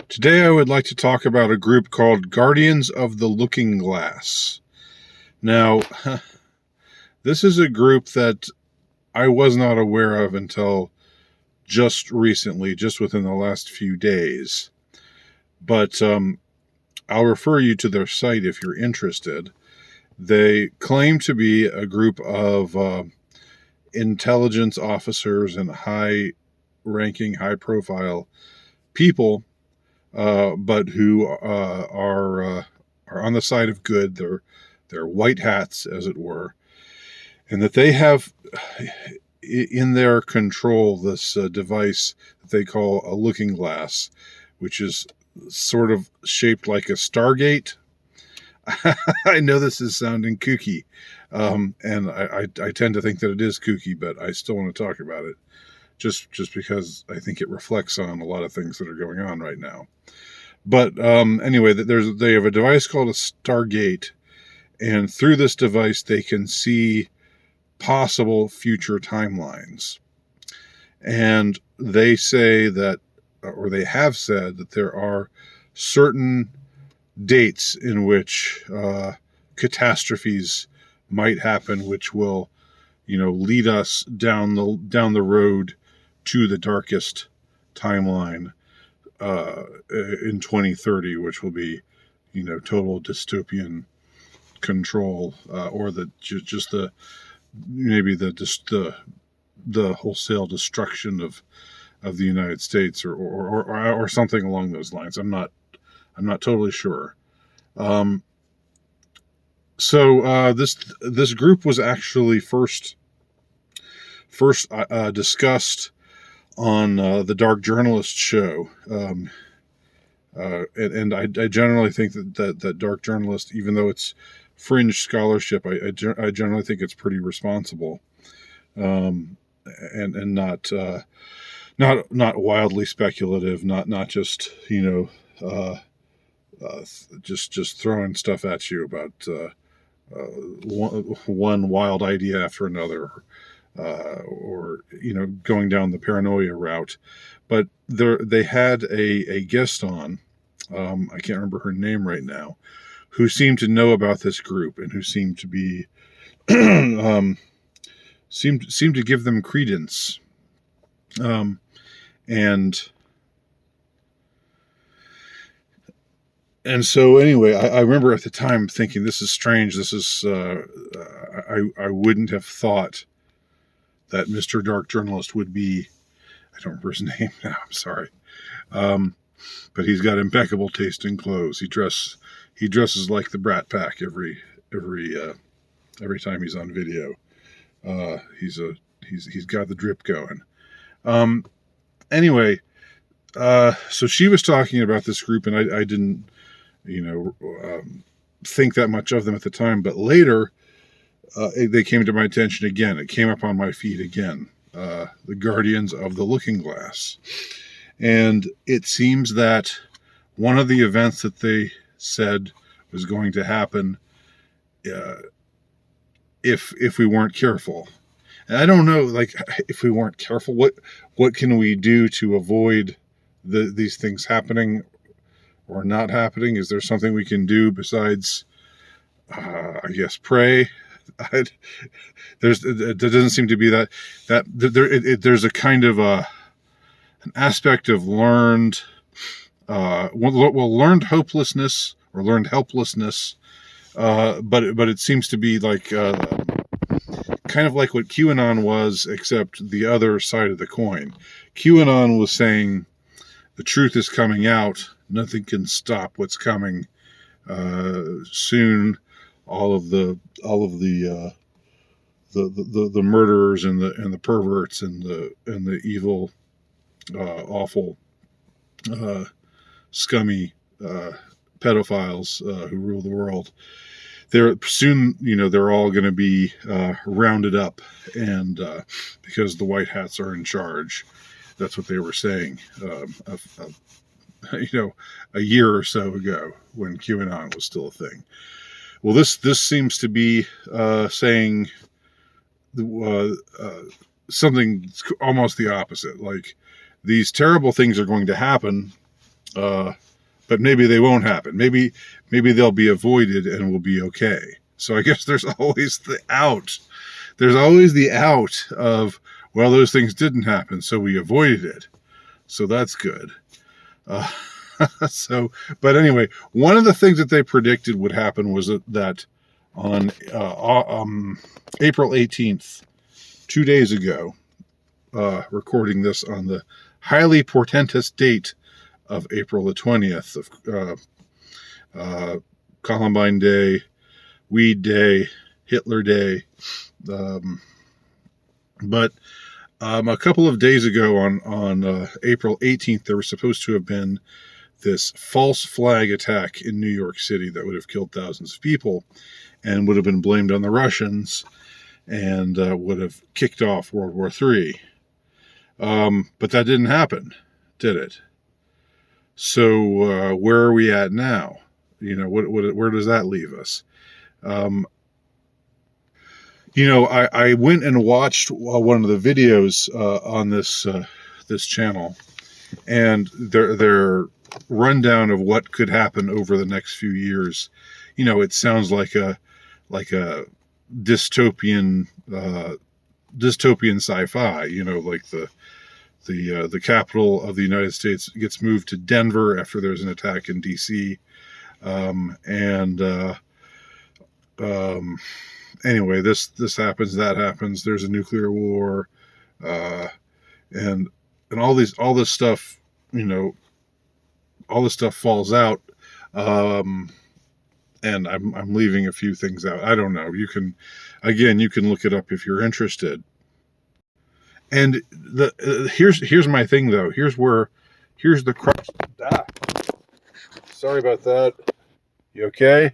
Today I would like to talk about a group called Guardians of the Looking Glass. Now, this is a group that I was not aware of until just recently, just within the last few days. But I'll refer you to their site if you're interested. They claim to be a group of intelligence officers and high-ranking, high-profile people, but who are on the side of good. They're white hats, as it were, and that they have in their control this device that they call a looking glass, which is sort of shaped like a Stargate. I know this is sounding kooky, and I tend to think that it is kooky, but I still want to talk about it just because I think it reflects on a lot of things that are going on right now. But anyway, they have a device called a Stargate, and through this device they can see possible future timelines. And they say that, or they have said that there are certain dates in which catastrophes might happen, which will, lead us down the road to the darkest timeline in 2030, which will be, total dystopian control, or maybe the wholesale destruction of the United States, or something along those lines. I'm not totally sure. So this group was actually first discussed on the Dark Journalist show, and I generally think that Dark Journalist, even though it's fringe scholarship, I generally think it's pretty responsible, and not wildly speculative, not just just throwing stuff at you about one wild idea after another, or going down the paranoia route. But they had a guest on, I can't remember her name right now, who seemed to know about this group and who seemed to be seemed to give them credence, and so anyway, I remember at the time thinking, this is strange. This is I wouldn't have thought that Mr. Dark Journalist would be, I don't remember his name now, I'm sorry, but he's got impeccable taste in clothes. He dresses like the Brat Pack every time he's on video. He's got the drip going. Anyway, so she was talking about this group, and I didn't think that much of them at the time, but later they came to my attention again. It came up on my feed again, the Guardians of the Looking Glass. And it seems that one of the events that they said was going to happen, if we weren't careful. And I don't know, if we weren't careful, what can we do to avoid these things happening or not happening? Is there something we can do besides, I guess, pray? There doesn't seem to be that there's a kind of an aspect of learned hopelessness or learned helplessness, but it seems to be like kind of like what QAnon was, except the other side of the coin. QAnon was saying the truth is coming out, nothing can stop what's coming. Soon all of the murderers and the perverts and the evil, awful, scummy pedophiles who rule the world, they're all going to be rounded up, and because the white hats are in charge. That's what they were saying a year or so ago when QAnon was still a thing. Well, this seems to be saying something almost the opposite. Like, these terrible things are going to happen, But maybe they won't happen. Maybe they'll be avoided and we'll be okay. So I guess there's always the out. There's always the out of, well, those things didn't happen, so we avoided it. So that's good. But anyway, one of the things that they predicted would happen was that on April 18th, 2 days ago, recording this on the highly portentous date of April the 20th of Columbine Day, Weed Day, Hitler Day. But a couple of days ago on April 18th, there was supposed to have been this false flag attack in New York City that would have killed thousands of people and would have been blamed on the Russians and would have kicked off World War III. But that didn't happen, did it? So where are we at now? Where does that leave us? I went and watched one of the videos on this channel, and their rundown of what could happen over the next few years. It sounds like a dystopian sci-fi. Like the capital of the United States gets moved to Denver after there's an attack in D.C. Anyway, this happens, that happens. There's a nuclear war, and all this stuff. All this stuff falls out, and I'm leaving a few things out. I don't know. You can look it up if you're interested. And here's my thing though. Here's the crux. Sorry about that. You okay?